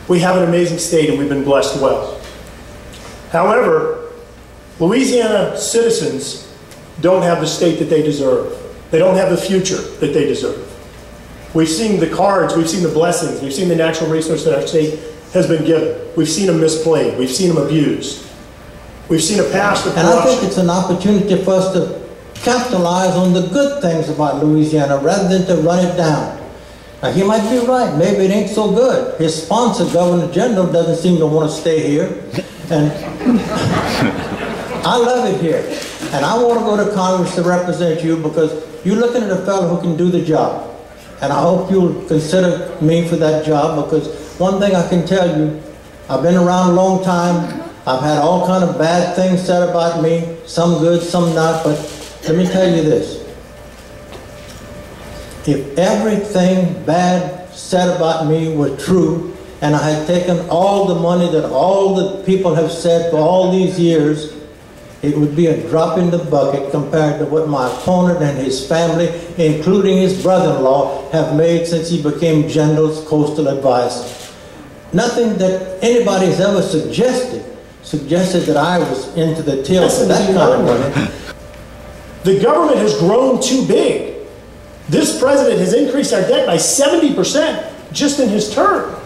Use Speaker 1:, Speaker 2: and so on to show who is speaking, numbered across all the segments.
Speaker 1: We have an amazing state and we've been blessed well. However, Louisiana citizens don't have the state that they deserve. They don't have the future that they deserve. We've seen the cards, we've seen the blessings, we've seen the natural resource that our state has been given. We've seen them misplayed, we've seen them abused. We've seen a past of corruption.
Speaker 2: And I think it's an opportunity for us to capitalize on the good things about Louisiana rather than to run it down. Now, he might be right. Maybe it ain't so good. His sponsor, Governor General, doesn't seem to want to stay here. And I love it here. And I want to go to Congress to represent you because you're looking at a fellow who can do the job. And I hope you'll consider me for that job, because one thing I can tell you, I've been around a long time. I've had all kind of bad things said about me, some good, some not, but let me tell you this. If everything bad said about me were true, and I had taken all the money that all the people have said for all these years, it would be a drop in the bucket compared to what my opponent and his family, including his brother-in-law, have made since he became General's coastal advisor. Nothing that anybody has ever suggested that I was into the till of that kind of money.
Speaker 1: The government has grown too big. This president has increased our debt by 70% just in his term.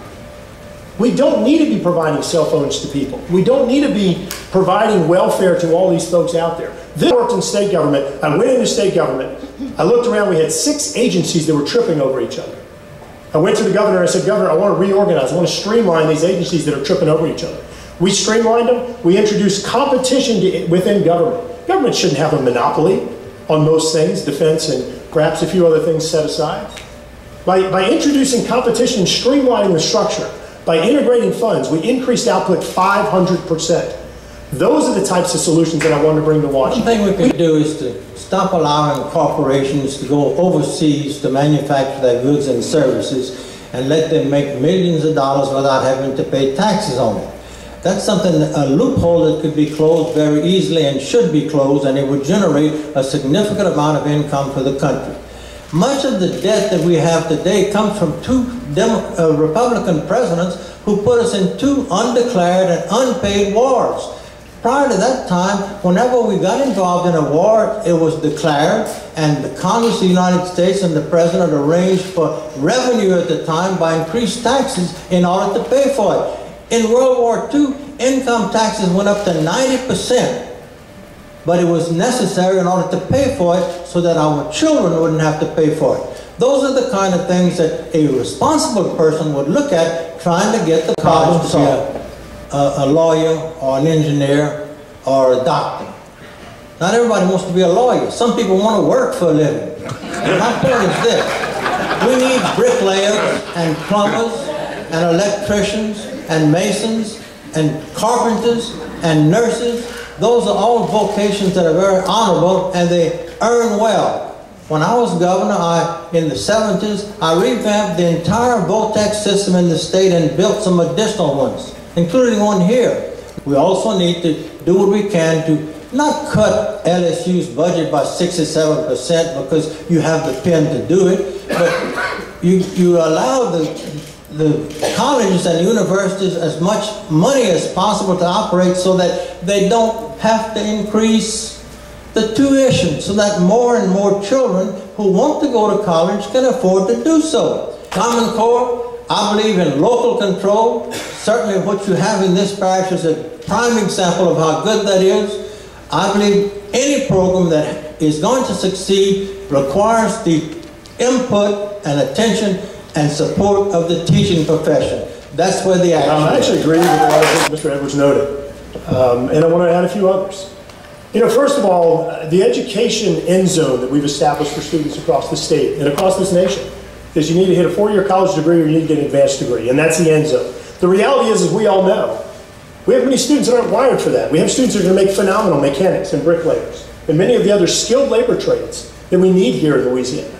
Speaker 1: We don't need to be providing cell phones to people. We don't need to be providing welfare to all these folks out there. This worked in state government. I went into state government. I looked around. We had 6 agencies that were tripping over each other. I went to the governor and I said, Governor, I want to reorganize. I want to streamline these agencies that are tripping over each other. We streamlined them. We introduced competition within government. Government shouldn't have a monopoly on most things, defense and perhaps a few other things set aside. By introducing competition and streamlining the structure, by integrating funds, we increased output 500%. Those are the types of solutions that I want to bring to Washington.
Speaker 2: One thing we can do is to stop allowing corporations to go overseas to manufacture their goods and services and let them make millions of dollars without having to pay taxes on it. That's something, a loophole that could be closed very easily and should be closed, and it would generate a significant amount of income for the country. Much of the debt that we have today comes from 2 Republican presidents who put us in 2 undeclared and unpaid wars. Prior to that time, whenever we got involved in a war, it was declared, and the Congress of the United States and the President arranged for revenue at the time by increased taxes in order to pay for it. In World War II, income taxes went up to 90%, but it was necessary in order to pay for it so that our children wouldn't have to pay for it. Those are the kind of things that a responsible person would look at trying to get the problem solved. A lawyer or an engineer or a doctor. Not everybody wants to be a lawyer. Some people want to work for a living. My point is this. We need bricklayers and plumbers and electricians and masons and carpenters and nurses. Those are all vocations that are very honorable and they earn well. When I was governor in the 70s, I revamped the entire VOTEC system in the state and built some additional ones, including one here. We also need to do what we can to not cut LSU's budget by 6 or 7% because you have the pen to do it, but you allow the colleges and universities as much money as possible to operate so that they don't have to increase the tuition, so that more and more children who want to go to college can afford to do so. Common Core, I believe in local control. Certainly what you have in this parish is a prime example of how good that is. I believe any program that is going to succeed requires the input and attention and support of the teaching profession. That's where the action
Speaker 1: I actually agree with a lot of things Mr. Edwards noted. And I want to add a few others. You know, first of all, the education end zone that we've established for students across the state and across this nation is you need to hit a 4-year college degree or you need to get an advanced degree, and that's the end zone. The reality is, as we all know, we have many students that aren't wired for that. We have students that are going to make phenomenal mechanics and bricklayers and many of the other skilled labor trades that we need here in Louisiana.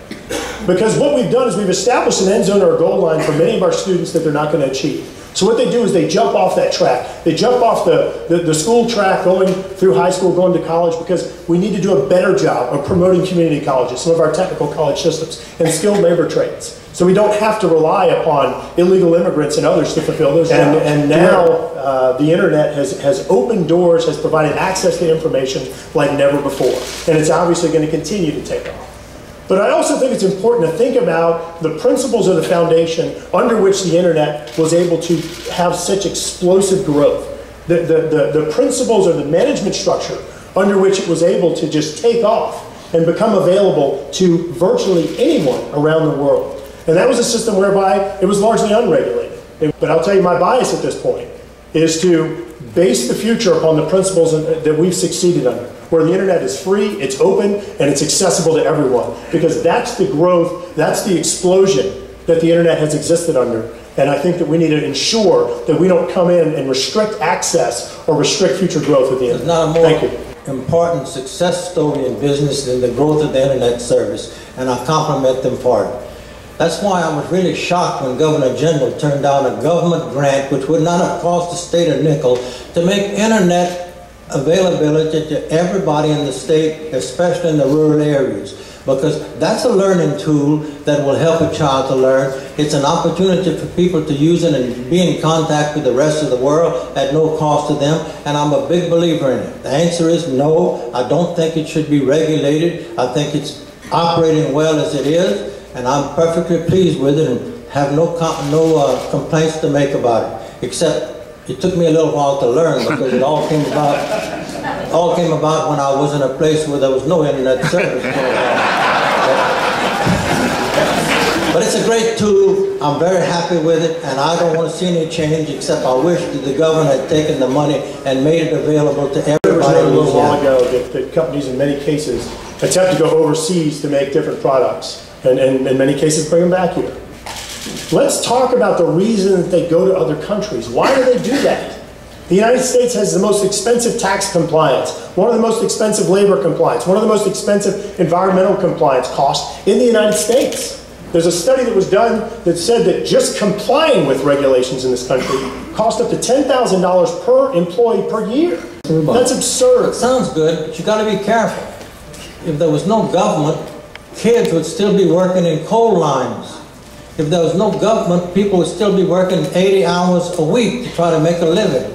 Speaker 1: Because what we've done is we've established an end zone or a goal line for many of our students that they're not going to achieve. So what they do is they jump off that track. They jump off the school track going through high school, going to college, because we need to do a better job of promoting community colleges, some of our technical college systems, and skilled labor trades. So we don't have to rely upon illegal immigrants and others to fulfill those jobs. And now the internet has opened doors, has provided access to information like never before. And it's obviously going to continue to take off. But I also think it's important to think about the principles of the foundation under which the internet was able to have such explosive growth. The principles or the management structure under which it was able to just take off and become available to virtually anyone around the world. And that was a system whereby it was largely unregulated. But I'll tell you, my bias at this point is to base the future upon the principles that we've succeeded under, where the internet is free, it's open, and it's accessible to everyone. Because that's the growth, that's the explosion that the internet has existed under. And I think that we need to ensure that we don't come in and restrict access or restrict future growth of the internet.
Speaker 2: There's not a more important success story in business than the growth of the internet service, and I compliment them for it. That's why I was really shocked when Governor General turned down a government grant which would not have cost the state a nickel to make internet availability to everybody in the state, especially in the rural areas. Because that's a learning tool that will help a child to learn. It's an opportunity for people to use it and be in contact with the rest of the world at no cost to them, and I'm a big believer in it. The answer is no, I don't think it should be regulated. I think it's operating well as it is, and I'm perfectly pleased with it and have no complaints to make about it, except it took me a little while to learn because it all came about when I was in a place where there was no internet service going on. But it's a great tool. I'm very happy with it, and I don't want to see any change, except I wish that the governor had taken the money and made it available to everybody.
Speaker 1: There was a little while ago that companies in many cases attempt to go overseas to make different products, and in many cases bring them back here. Let's talk about the reason that they go to other countries. Why do they do that? The United States has the most expensive tax compliance, one of the most expensive labor compliance, one of the most expensive environmental compliance costs in the United States. There's a study that was done that said that just complying with regulations in this country cost up to $10,000 per employee per year. That's absurd.
Speaker 2: It sounds good, but you got to be careful. If there was no government, kids would still be working in coal lines. If there was no government, people would still be working 80 hours a week to try to make a living.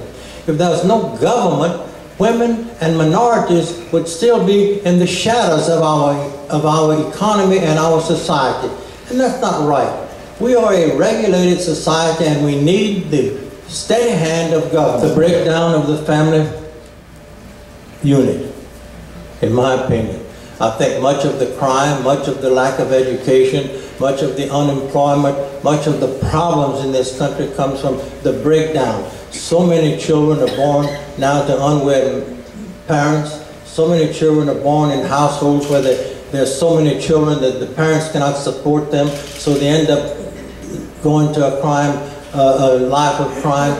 Speaker 2: If there was no government, women and minorities would still be in the shadows of our economy and our society. And that's not right. We are a regulated society, and we need the steady hand of government. The breakdown of the family unit, in my opinion. I think much of the crime, much of the lack of education, much of the unemployment, much of the problems in this country comes from the breakdown. So many children are born now to unwed parents. So many children are born in households where there's so many children that the parents cannot support them, so they end up going to a life of crime.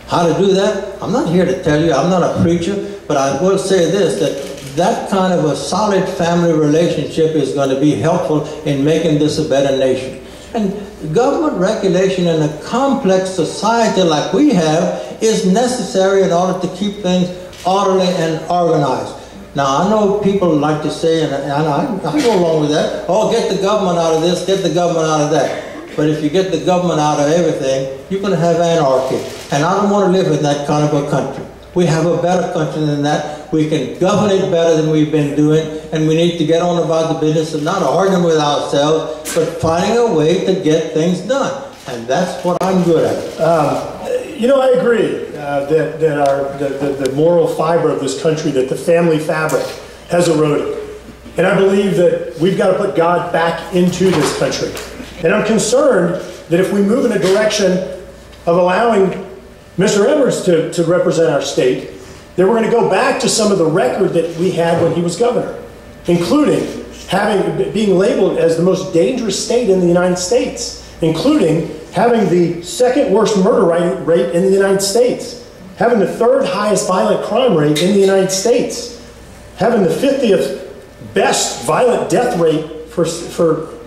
Speaker 2: How to do that? I'm not here to tell you. I'm not a preacher, but I will say this, that kind of a solid family relationship is going to be helpful in making this a better nation. And government regulation in a complex society like we have is necessary in order to keep things orderly and organized. Now, I know people like to say, and I go along with that, oh, get the government out of this, get the government out of that. But if you get the government out of everything, you're going to have anarchy. And I don't want to live in that kind of a country. We have a better country than that. We can govern it better than we've been doing, and we need to get on about the business of not arguing with ourselves, but finding a way to get things done. And that's what I'm good at.
Speaker 1: You know, I agree that the moral fiber of this country, that the family fabric has eroded. And I believe that we've got to put God back into this country. And I'm concerned that if we move in a direction of allowing Mr. Edwards to represent our state, that we're going to go back to some of the record that we had when he was governor, including being labeled as the most dangerous state in the United States, including having the second worst murder rate in the United States, having the third highest violent crime rate in the United States, having the 50th best violent death rate for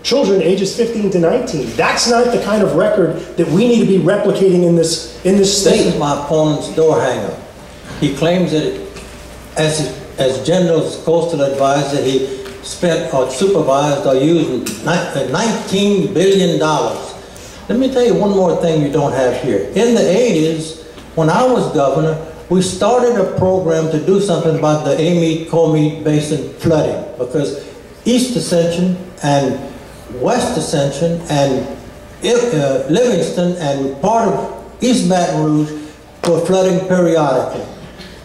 Speaker 1: children ages 15 to 19. That's not the kind of record that we need to be replicating in this state.
Speaker 2: This is my opponent's door hanger. He claims that as General's coastal advisor, he spent or supervised or used $19 billion. Let me tell you one more thing you don't have here. In the 80s, when I was governor, we started a program to do something about the Amite-Comite Basin flooding, because East Ascension and West Ascension and Livingston and part of East Baton Rouge were flooding periodically.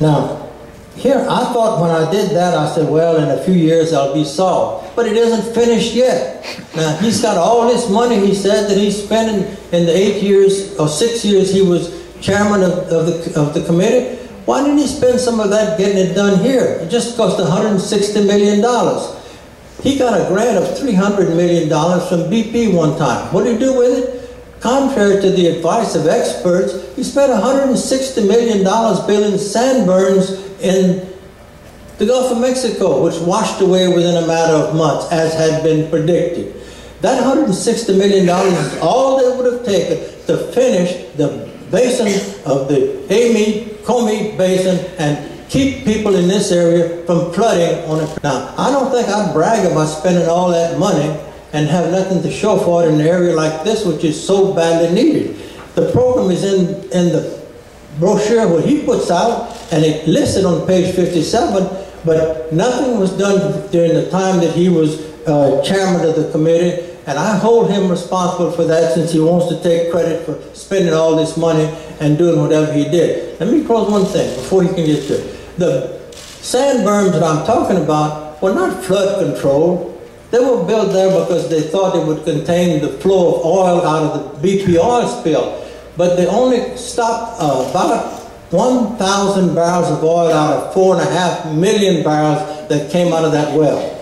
Speaker 2: Now, here, I thought when I did that, I said, well, in a few years that'll be solved. But it isn't finished yet. Now, he's got all this money, he said, that he's spending in the 8 years or 6 years he was chairman of the committee. Why didn't he spend some of that getting it done here? It just cost $160 million. He got a grant of $300 million from BP one time. What did he do with it? Contrary to the advice of experts, he spent $160 million building sandburns in the Gulf of Mexico, which washed away within a matter of months, as had been predicted. That $160 million is all they would have taken to finish the basin of the Amite-Comite Basin and keep people in this area from flooding on it. Now, I don't think I'd brag about spending all that money and have nothing to show for it in an area like this, which is so badly needed. The program is in the brochure what he puts out, and it listed on page 57, but nothing was done during the time that he was chairman of the committee, and I hold him responsible for that, since he wants to take credit for spending all this money and doing whatever he did. Let me close one thing before he can get to it. The sandberms that I'm talking about were not flood control. They were built there because they thought it would contain the flow of oil out of the BP oil spill. But they only stopped about 1,000 barrels of oil out of 4.5 million barrels that came out of that well.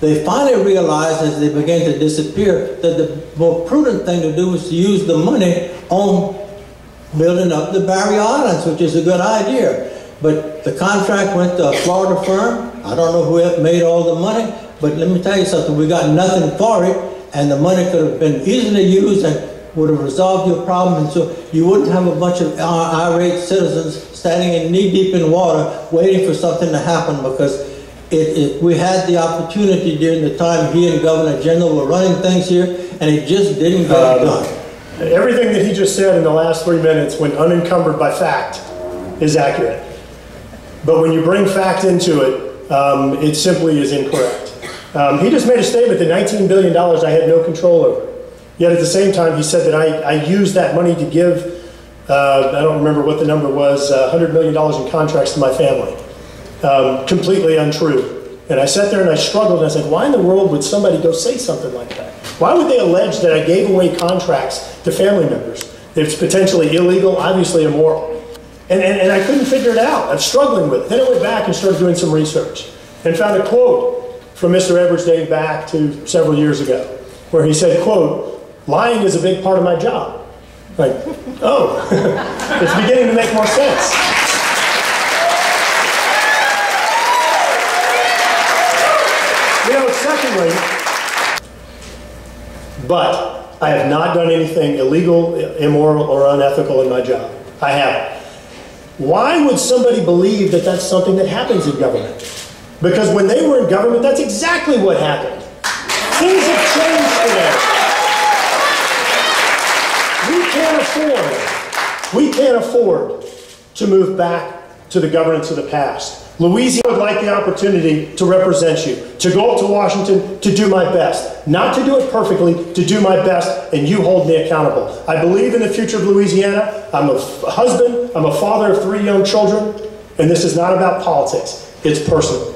Speaker 2: They finally realized, as they began to disappear, that the more prudent thing to do was to use the money on building up the barrier islands, which is a good idea. But the contract went to a Florida firm. I don't know who made all the money, but let me tell you something, we got nothing for it, and the money could have been easily used and would have resolved your problem, and so you wouldn't have a bunch of irate citizens standing in knee-deep in water waiting for something to happen, because we had the opportunity during the time he and Governor General were running things here, and it just didn't get done.
Speaker 1: Everything that he just said in the last 3 minutes, when unencumbered by fact, is accurate. But when you bring fact into it, it simply is incorrect. He just made a statement that $19 billion I had no control over. Yet at the same time, he said that I used that money to give, I don't remember what the number was, $100 million in contracts to my family. Completely untrue. And I sat there and I struggled and I said, why in the world would somebody go say something like that? Why would they allege that I gave away contracts to family members? It's potentially illegal, obviously immoral. And I couldn't figure it out. I'm struggling with it. Then I went back and started doing some research and found a quote from Mr. Edwards dating back to several years ago, where he said, quote, "Lying is a big part of my job." Like, oh, it's beginning to make more sense. You know, secondly, but I have not done anything illegal, immoral, or unethical in my job. I haven't. Why would somebody believe that that's something that happens in government? Because when they were in government, that's exactly what happened. Things have changed today. We can't afford to move back to the governance of the past. Louisiana would like the opportunity to represent you, to go up to Washington, to do my best. Not to do it perfectly, to do my best, and you hold me accountable. I believe in the future of Louisiana. I'm a husband, I'm a father of 3 young children, and this is not about politics. It's personal.